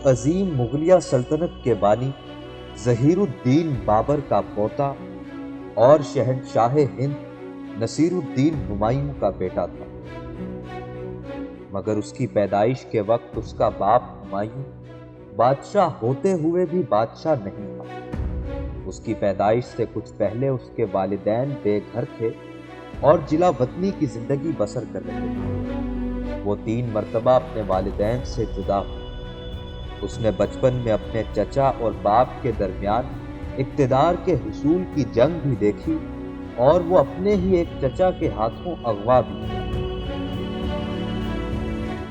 عظیم مغلیہ سلطنت کے بانی ظہیر الدین بابر کا پوتا اور شہنشاہ ہند نصیر الدین ہمایوں کا بیٹا تھا، مگر اس کی پیدائش کے وقت اس کا باپ ہمایوں بادشاہ ہوتے ہوئے بھی بادشاہ نہیں تھا۔ اس کی پیدائش سے کچھ پہلے اس کے والدین بے گھر تھے اور جلا وطنی کی زندگی بسر کر رہے تھے۔ وہ 3 مرتبہ اپنے والدین سے جدا ہوئے۔ اس نے بچپن میں اپنے چچا اور باپ کے درمیان اقتدار کے حصول کی جنگ بھی دیکھی اور وہ اپنے ہی ایک چچا کے ہاتھوں اغوا بھی ہوئے،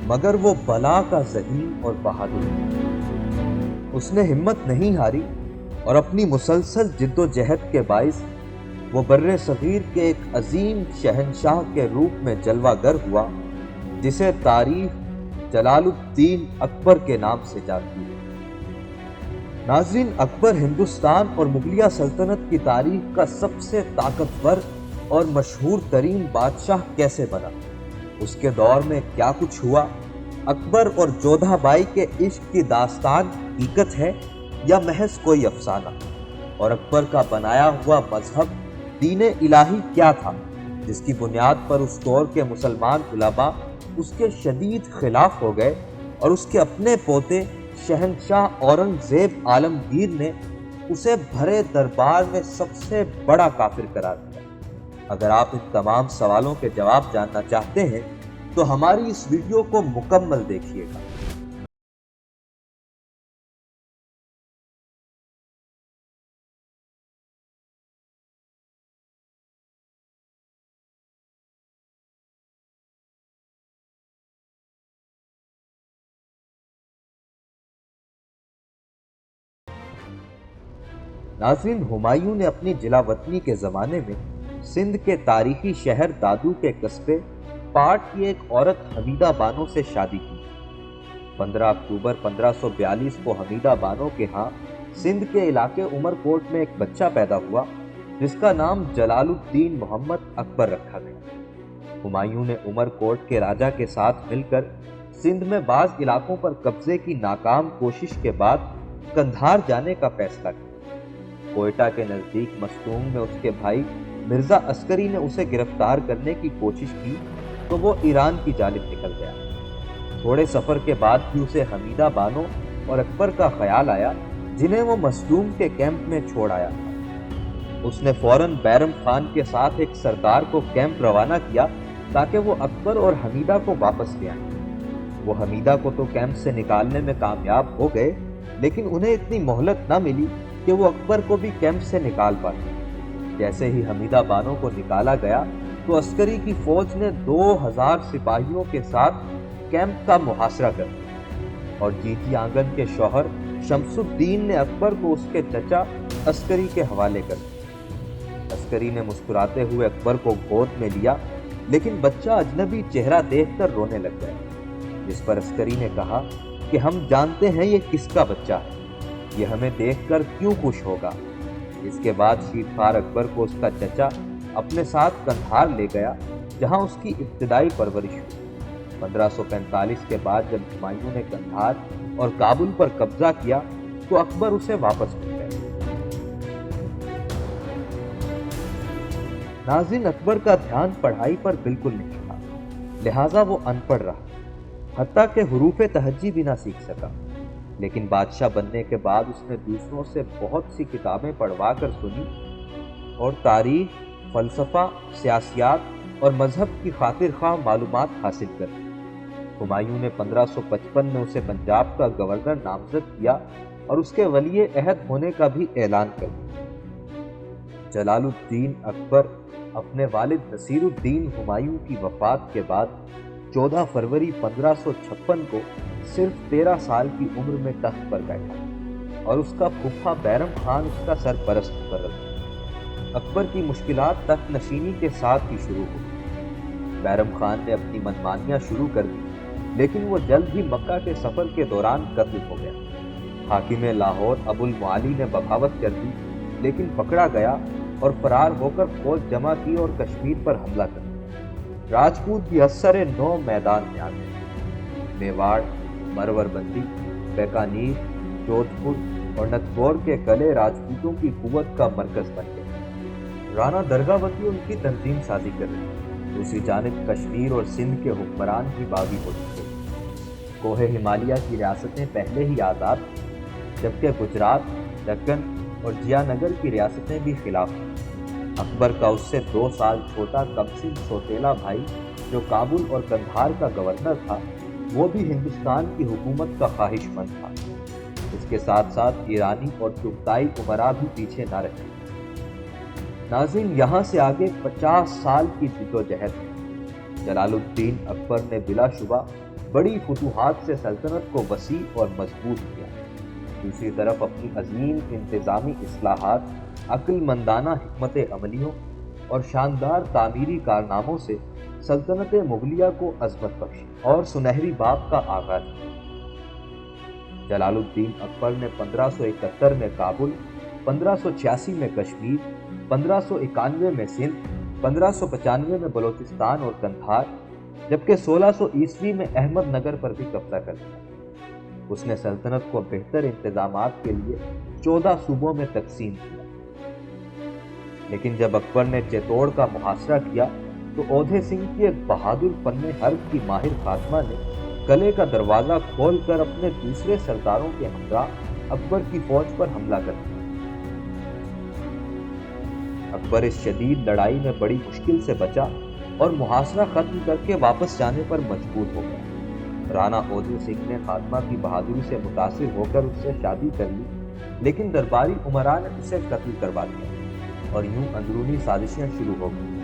مگر وہ بلا کا ذہین اور بہادر تھا۔ اس نے ہمت نہیں ہاری اور اپنی مسلسل جد و جہد کے باعث وہ بر صغیر کے ایک عظیم شہنشاہ کے روپ میں جلوہ گر ہوا، جسے تاریخ جلال الدین اکبر کے نام سے جانتی ہے۔ ناظرین، اکبر ہندوستان اور مغلیہ سلطنت کی تاریخ کا سب سے طاقتور اور مشہور ترین بادشاہ کیسے بنا؟ اس کے دور میں کیا کچھ ہوا؟ اکبر اور جودھا بائی کے عشق کی داستان حقیقت ہے یا محض کوئی افسانہ؟ اور اکبر کا بنایا ہوا مذہب دین الہی کیا تھا، جس کی بنیاد پر اس دور کے مسلمان علماء اس کے شدید خلاف ہو گئے اور اس کے اپنے پوتے شہنشاہ اورنگزیب عالمگیر نے اسے بھرے دربار میں سب سے بڑا کافر قرار دیا؟ اگر آپ ان تمام سوالوں کے جواب جاننا چاہتے ہیں تو ہماری اس ویڈیو کو مکمل دیکھیے گا۔ ناظرین، ہمایوں نے اپنی جلا وطنی کے زمانے میں سندھ کے تاریخی شہر دادو کے قصبے پاٹ کی ایک عورت حمیدہ بانو سے شادی کی۔ 15 اکتوبر 1542 کو حمیدہ بانو کے ہاں سندھ کے علاقے عمر کوٹ میں ایک بچہ پیدا ہوا جس کا نام جلال الدین محمد اکبر رکھا گیا۔ ہمایوں نے عمر کوٹ کے راجہ کے ساتھ مل کر سندھ میں بعض علاقوں پر قبضے کی ناکام کوشش کے بعد قندھار جانے کا فیصلہ کیا۔ کوئٹہ کے نزدیک مستونگ میں اس کے بھائی مرزا عسکری نے اسے گرفتار کرنے کی کوشش کی تو وہ ایران کی جانب نکل گیا۔ تھوڑے سفر کے بعد بھی اسے حمیدہ بانو اور اکبر کا خیال آیا، جنہیں وہ مستونگ کے کیمپ میں چھوڑ آیا تھا۔ اس نے فوراً بیرم خان کے ساتھ ایک سردار کو کیمپ روانہ کیا تاکہ وہ اکبر اور حمیدہ کو واپس لے آئیں۔ وہ حمیدہ کو تو کیمپ سے نکالنے میں کامیاب ہو گئے، لیکن انہیں اتنی مہلت نہ ملی کہ وہ اکبر کو بھی کیمپ سے نکال پائے۔ جیسے ہی حمیدہ بانو کو نکالا گیا تو عسکری کی فوج نے 2000 سپاہیوں کے ساتھ کیمپ کا محاصرہ کر دیا اور جیتی آنگن کے شوہر شمس الدین نے اکبر کو اس کے چچا عسکری کے حوالے کر دیا۔ عسکری نے مسکراتے ہوئے اکبر کو گود میں لیا، لیکن بچہ اجنبی چہرہ دیکھ کر رونے لگ گیا، جس پر عسکری نے کہا کہ ہم جانتے ہیں یہ کس کا بچہ ہے، یہ ہمیں دیکھ کر کیوں خوش ہوگا۔ اس کے بعد شیرخوار اکبر کو اس کا چچا اپنے ساتھ قندھار لے گیا، جہاں اس کی ابتدائی پرورش ہوئی۔ 1545 کے بعد جب ہمایوں نے قندھار اور کابل پر قبضہ کیا تو اکبر اسے واپس مل گئے۔ ناظرین، اکبر کا دھیان پڑھائی پر بالکل نہیں تھا، لہٰذا وہ ان پڑھ رہا، حتیٰ کہ حروف تہجی بھی نہ سیکھ سکا۔ لیکن بادشاہ بننے کے بعد اس نے دوسروں سے بہت سی کتابیں پڑھوا کر سنی اور تاریخ، فلسفہ، سیاسیات اور مذہب کی خاطر خواہ معلومات حاصل کر لی۔ ہمایوں نے 1555 میں اسے پنجاب کا گورنر نامزد کیا اور اس کے ولی عہد ہونے کا بھی اعلان کر دیا۔ جلال الدین اکبر اپنے والد نصیر الدین ہمایوں کی وفات کے بعد 14 فروری 1556 کو صرف 13 سال کی عمر میں تخت پر بیٹھا اور اس کا پھپھا بیرم خان اس کا سرپرست مقرر ہوا۔ اکبر کی مشکلات تخت نشینی کے ساتھ ہی شروع ہوئی۔ بیرم خان نے اپنی منمانیاں شروع کر دی، لیکن وہ جلد ہی مکہ کے سفر کے دوران قتل ہو گیا۔ حاکم لاہور ابو المعالی نے بغاوت کر دی، لیکن پکڑا گیا اور فرار ہو کر فوج جمع کی اور کشمیر پر حملہ کر دیا۔ راجپوت بھی اثر نو میدان میں آ گئے۔ میواڑ، مرور بندی، بیکانیر، جودھپور اور نتھگور کے قلعے راجپوتوں کی قوت کا مرکز بن گئے۔ رانا درگاوتی ان کی تنظیم سازی کر رہے، دوسری جانب کشمیر اور سندھ کے حکمران بھی باغی ہو چکے۔ کوہ ہمالیہ کی ریاستیں پہلے ہی آزاد تھیں، جبکہ گجرات، دکن اور جیا نگر کی ریاستیں بھی خلاف تھیں۔ اکبر کا اس سے 2 سال چھوٹا کمسن سوتیلا بھائی، جو کابل اور قندھار کا گورنر تھا، وہ بھی ہندوستان کی حکومت کا خواہش مند تھا۔ اس کے ساتھ ساتھ ایرانی اور چغتائی امراء بھی پیچھے نہ رہے۔ ناظرین، یہاں سے آگے 50 سال کی جدوجہد ہے۔ جلال الدین اکبر نے بلا شبہ بڑی فتوحات سے سلطنت کو وسیع اور مضبوط کیا۔ دوسری طرف اپنی عظیم انتظامی اصلاحات، عقل مندانہ حکمت عملیوں اور شاندار تعمیری کارناموں سے سلطنت مغلیہ کو عظمت بخشی اور سنہری باب کا آغاز کیا۔ جلال الدین اکبر نے 1571 میں کابل، 1586 میں کشمیر، 1591 میں سندھ، 1595 میں بلوچستان اور قندھار، جبکہ 1600 عیسوی میں احمد نگر پر بھی قبضہ کر لیا۔ اس نے سلطنت کو بہتر انتظامات کے لیے 14 صوبوں میں تقسیم کیا۔ لیکن جب اکبر نے چتوڑ کا محاصرہ کیا تو اودھے سنگھ کی ایک بہادر فن حرب کی ماہر خاتمہ نے قلعے کا دروازہ کھول کر اپنے دوسرے سرداروں کے ہمراہ اکبر کی فوج پر حملہ کر دیا۔ اکبر اس شدید لڑائی میں بڑی مشکل سے بچا اور محاصرہ ختم کر کے واپس جانے پر مجبور ہو گیا۔ رانا اودھے سنگھ نے خاتمہ کی بہادری سے متاثر ہو کر اس سے شادی کر لی، لیکن درباری امراء نے اسے قتل کروا دیا اور یوں اندرونی سازشیں شروع ہو گئیں۔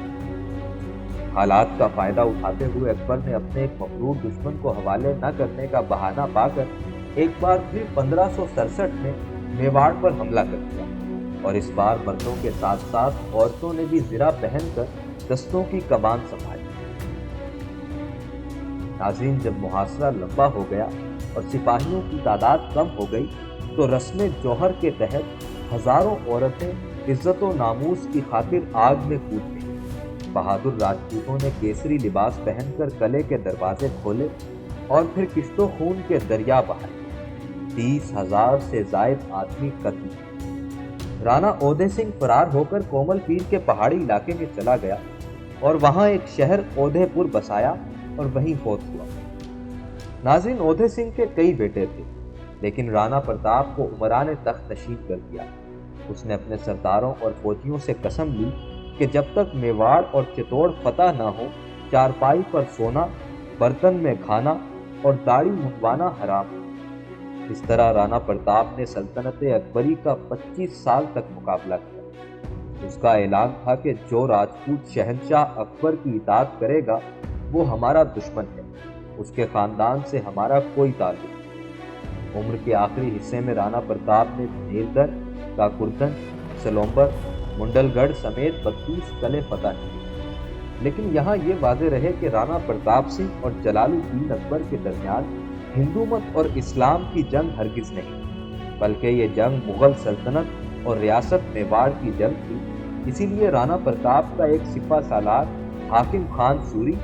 حالات کا فائدہ اٹھاتے ہوئے اکبر نے اپنے ایک مغرور دشمن کو حوالے نہ کرنے کا بہانہ پا کر ایک بار پھر 1567 میں میواڑ پر حملہ کر دیا، اور اس بار مردوں کے ساتھ ساتھ عورتوں نے بھی زرہ پہن کر دستوں کی کمان سنبھالی۔ ناظرین، جب محاصرہ لمبا ہو گیا اور سپاہیوں کی تعداد کم ہو گئی تو رسم جوہر کے تحت ہزاروں عورتیں عزت و ناموس کی خاطر آگ میں کود گئیں۔ بہادر راجپوتوں نے کیسری لباس پہن کر قلعے کے دروازے کھولے اور پھر کشت و خون کے دریا بہائے۔ 30,000 سے زائد آدمی قتل ہوئے۔ رانا اودھے سنگھ فرار ہو کر کومل پیر کے پہاڑی علاقے میں چلا گیا اور وہاں ایک شہر اودھے پور بسایا اور وہیں فوت ہوا۔ ناظرین، اودھے سنگھ کے کئی بیٹے تھے، لیکن رانا پرتاپ کو امراء نے تخت نشین کر دیا۔ اس نے اپنے سرداروں اور فوجیوں سے قسم لی کہ جب تک میواڑ اور چتوڑ فتح نہ ہو، چارپائی پر سونا، برتن میں کھانا اور داڑھی منڈوانا حرام۔ اس طرح رانا پرتاپ نے سلطنت اکبری کا 25 سال تک مقابلہ کیا۔ اس کا اعلان تھا کہ جو راجپوت شہنشاہ اکبر کی اطاعت کرے گا وہ ہمارا دشمن ہے، اس کے خاندان سے ہمارا کوئی تعلق نہیں۔ عمر کے آخری حصے میں رانا پرتاپ نے نیردر، کاکردن، سلومبر، منڈل گڑھ سمیت 32 قلعے فتح کیے۔ لیکن یہاں یہ واضح رہے کہ رانا پرتاپ سنگھ اور جلال الدین اکبر کے درمیان ہندومت اور اسلام کی جنگ ہرگز نہیں، بلکہ یہ جنگ مغل سلطنت اور ریاست میواڑ کی جنگ تھی۔ اسی لیے رانا پرتاپ کا ایک سپہ سالار حاکم خان سوری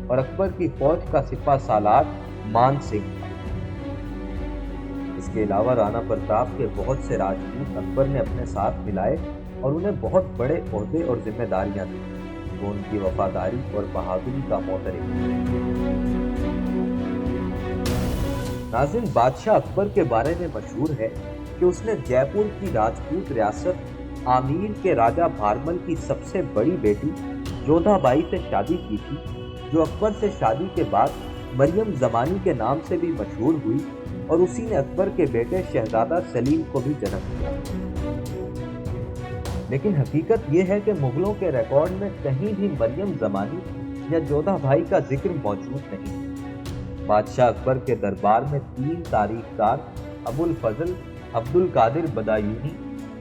اور اکبر کی فوج کا سپہ سالار مان سنگھ تھا۔ اس کے علاوہ رانا پرتاپ کے بہت سے راجپوت اکبر نے اپنے ساتھ ملائے اور انہیں بہت بڑے عہدے اور ذمہ داریاں دیں۔ وہ ان کی وفاداری اور بہادری کا معترف تھے۔ ناظرین، بادشاہ اکبر کے بارے میں مشہور ہے کہ اس نے جے پور کی راجپوت ریاست آمیر کے راجہ بھارمل کی سب سے بڑی بیٹی جودھا بائی سے شادی کی تھی، جو اکبر سے شادی کے بعد مریم زمانی کے نام سے بھی مشہور ہوئی، اور اسی نے اکبر کے بیٹے شہزادہ سلیم کو بھی جنم دیا۔ لیکن حقیقت یہ ہے کہ مغلوں کے ریکارڈ میں کہیں بھی مریم زمانی یا جودھا بھائی کا ذکر موجود نہیں۔ بادشاہ اکبر کے دربار میں 3 تاریخ کار ابو الفضل، عبد القادر بدایونی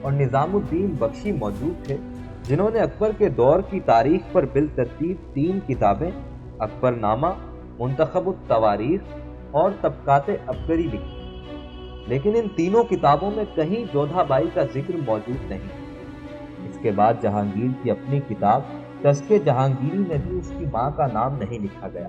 اور نظام الدین بخشی موجود تھے، جنہوں نے اکبر کے دور کی تاریخ پر بالترتیب 3 کتابیں اکبر نامہ، منتخب التواریخ اور طبقات اکبری لکھی، لیکن ان تینوں کتابوں میں کہیں جودھا بائی کا ذکر موجود نہیں۔ اس کے بعد جہانگیر کی اپنی کتاب تذکِ جہانگیری میں بھی اس کی ماں کا نام نہیں لکھا گیا۔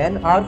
NR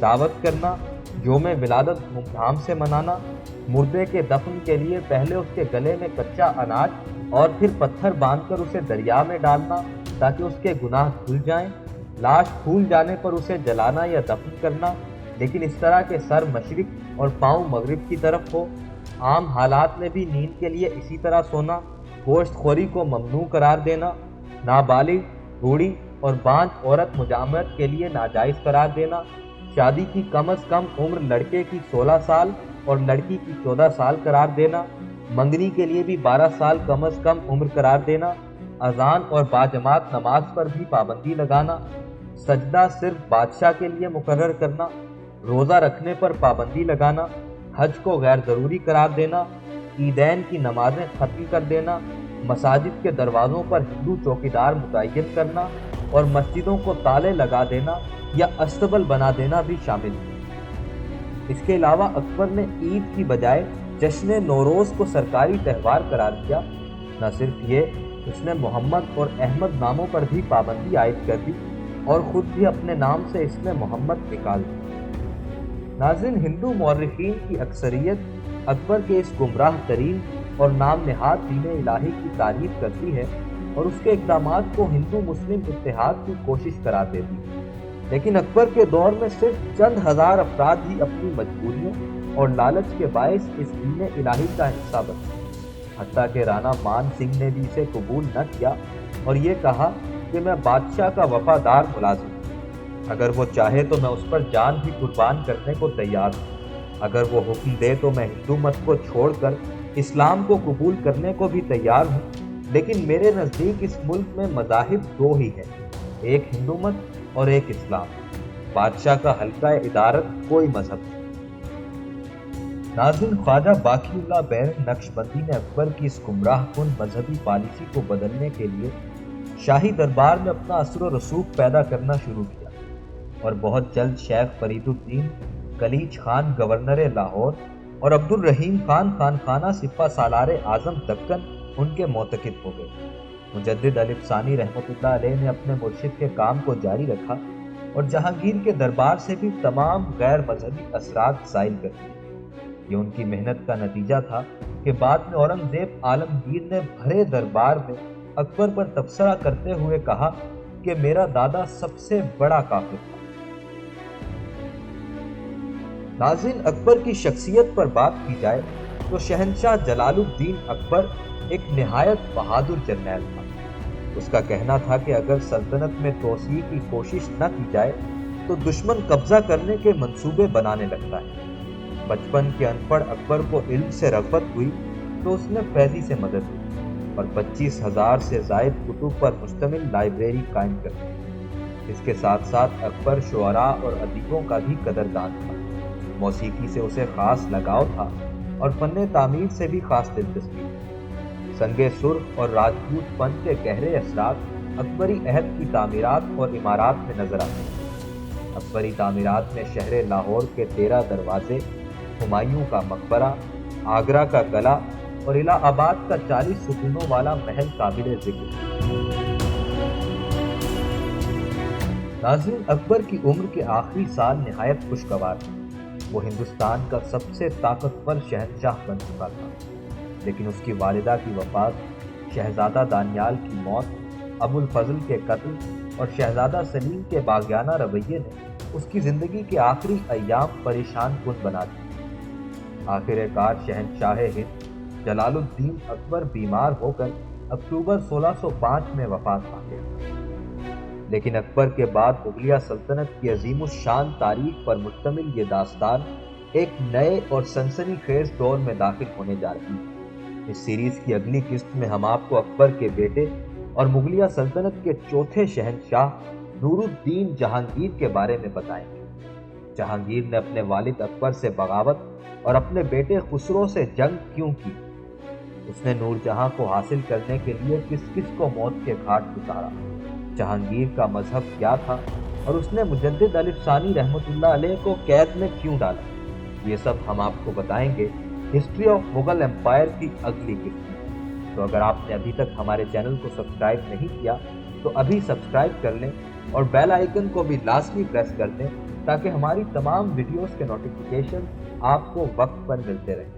دعوت کرنا, یوم ولادت دھوم سے منانا, مردے کے دفن کے لیے پہلے اس کے گلے میں کچا اناج اور پھر پتھر باندھ کر اسے دریا میں ڈالنا تاکہ اس کے گناہ دھل جائیں, لاش پھول جانے پر اسے جلانا یا دفن کرنا, لیکن اس طرح کہ سر مشرق اور پاؤں مغرب کی طرف ہو, عام حالات میں بھی نیند کے لیے اسی طرح سونا, گوشت خوری کو ممنوع قرار دینا, نابالغ, بوڑھی اور بانجھ عورت مجامعت کے لیے ناجائز قرار دینا, شادی کی کم از کم عمر لڑکے کی 16 سال اور لڑکی کی 14 سال قرار دینا, منگنی کے لیے بھی 12 سال کم از کم عمر قرار دینا, اذان اور باجماعت نماز پر بھی پابندی لگانا, سجدہ صرف بادشاہ کے لیے مقرر کرنا, روزہ رکھنے پر پابندی لگانا, حج کو غیر ضروری قرار دینا, عیدین کی نمازیں ختم کر دینا, مساجد کے دروازوں پر ہندو چوکیدار متعین کرنا اور مسجدوں کو تالے لگا دینا یا استبل بنا دینا بھی شامل ہے. اس کے علاوہ اکبر نے عید کی بجائے جشن نوروز کو سرکاری تہوار قرار دیا. نہ صرف یہ, اس نے محمد اور احمد ناموں پر بھی پابندی عائد کر دی اور خود بھی اپنے نام سے اسم محمد نکال دی. ناظرین, ہندو مورخین کی اکثریت اکبر کے اس گمراہ ترین اور نام نہاد دین الہی کی تعریف کرتی ہے اور اس کے اقدامات کو ہندو مسلم اتحاد کی کوشش قرار دیتی ہے, لیکن اکبر کے دور میں صرف چند ہزار افراد ہی اپنی مجبوریوں اور لالچ کے باعث اس دین الہی کا حصہ بنے. حتیٰ کہ رانا مان سنگھ نے بھی اسے قبول نہ کیا اور یہ کہا کہ میں بادشاہ کا وفادار ملازم ہوں, اگر وہ چاہے تو میں اس پر جان بھی قربان کرنے کو تیار ہوں, اگر وہ حکم دے تو میں ہندو مت کو چھوڑ کر اسلام کو قبول کرنے کو بھی تیار ہوں, لیکن میرے نزدیک اس ملک میں مذاہب دو ہی ہیں, ایک ہندو مت اور ایک اسلام. بادشاہ کا حلقہ ادارت کوئی مذہب نہیں. ناظرین, خواجہ باقی اللہ بیر نقشبندی نے اکبر کی اس گمراہ کن مذہبی پالیسی کو بدلنے کے لیے شاہی دربار میں اپنا اثر و رسوخ پیدا کرنا شروع کیا اور بہت جلد شیخ فرید الدین کلیچ خان گورنر لاہور اور عبد الرحیم خان خانخانہ سپہ سالار اعظم دکن ان کے معتقد ہو گئے. مجدد الف ثانی رحمۃ اللہ علیہ نے اپنے مرشد کے کام کو جاری رکھا اور جہانگیر کے دربار سے بھی تمام غیر مذہبی اثرات زائل کر دیے. یہ ان کی محنت کا نتیجہ تھا کہ بعد میں اورنگزیب عالمگیر نے بھرے دربار میں اکبر پر تبصرہ کرتے ہوئے کہا کہ میرا دادا سب سے بڑا کافر تھا. ناظرین, اکبر کی شخصیت پر بات کی جائے تو شہنشاہ جلال الدین اکبر ایک نہایت بہادر جرنیل تھا. اس کا کہنا تھا کہ اگر سلطنت میں توسیع کی کوشش نہ کی جائے تو دشمن قبضہ کرنے کے منصوبے بنانے لگتا ہے. بچپن کے ان پڑھ اکبر کو علم سے رغبت ہوئی تو اس نے فیضی سے مدد لی اور 25,000 سے زائد کتب پر مشتمل لائبریری قائم کر دی. اس کے ساتھ ساتھ اکبر شعراء اور ادیبوں کا بھی قدردان تھا. موسیقی سے اسے خاص لگاؤ تھا اور فن تعمیر سے بھی خاص دلچسپی تھی. سنگ سرخ اور راجپوت فن کے گہرے اثرات اکبری عہد کی تعمیرات اور عمارات میں نظر آتے ہیں. اکبری تعمیرات میں شہر لاہور کے 13 دروازے, ہمایوں کا مقبرہ, آگرہ کا قلعہ اور الہ آباد کا 40 ستونوں والا محل قابل ذکر. ناظرین, اکبر کی عمر کے آخری سال نہایت خوشگوار تھے. وہ ہندوستان کا سب سے طاقتور شہنشاہ بن چکا تھا, لیکن اس کی والدہ کی وفات, شہزادہ دانیال کی موت, ابو الفضل کے قتل اور شہزادہ سلیم کے باغیانہ رویے نے اس کی زندگی کے آخری ایام پریشان کن بنا دی. آخر کار شہنشاہ ہند جلال الدین اکبر بیمار ہو کر اکتوبر 1605 میں وفات پا گئے. لیکن اکبر کے بعد مغلیہ سلطنت کی عظیم الشان تاریخ پر مشتمل یہ داستان ایک نئے اور سنسنی خیز دور میں داخل ہونے جا رہی ہے. اس سیریز کی اگلی قسط میں ہم آپ کو اکبر کے بیٹے اور مغلیہ سلطنت کے چوتھے شہنشاہ نور الدین جہانگیر کے بارے میں بتائیں گے. جہانگیر نے اپنے والد اکبر سے بغاوت اور اپنے بیٹے خسرو سے جنگ کیوں کی؟ اس نے نور جہاں کو حاصل کرنے کے لیے کس کس کو موت کے گھاٹ اتارا؟ جہانگیر کا مذہب کیا تھا اور اس نے مجدد الف ثانی رحمۃ اللہ علیہ کو قید میں کیوں ڈالا؟ یہ سب ہم آپ کو بتائیں گے ہسٹری آف مغل ایمپائر کی اگلی قسط میں. تو اگر آپ نے ابھی تک ہمارے چینل کو سبسکرائب نہیں کیا تو ابھی سبسکرائب کر لیں اور بیل آئیکن کو بھی لازمی پریس کر دیں تاکہ ہماری تمام ویڈیوز کے نوٹیفیکیشن آپ کو وقت پر ملتے رہیں۔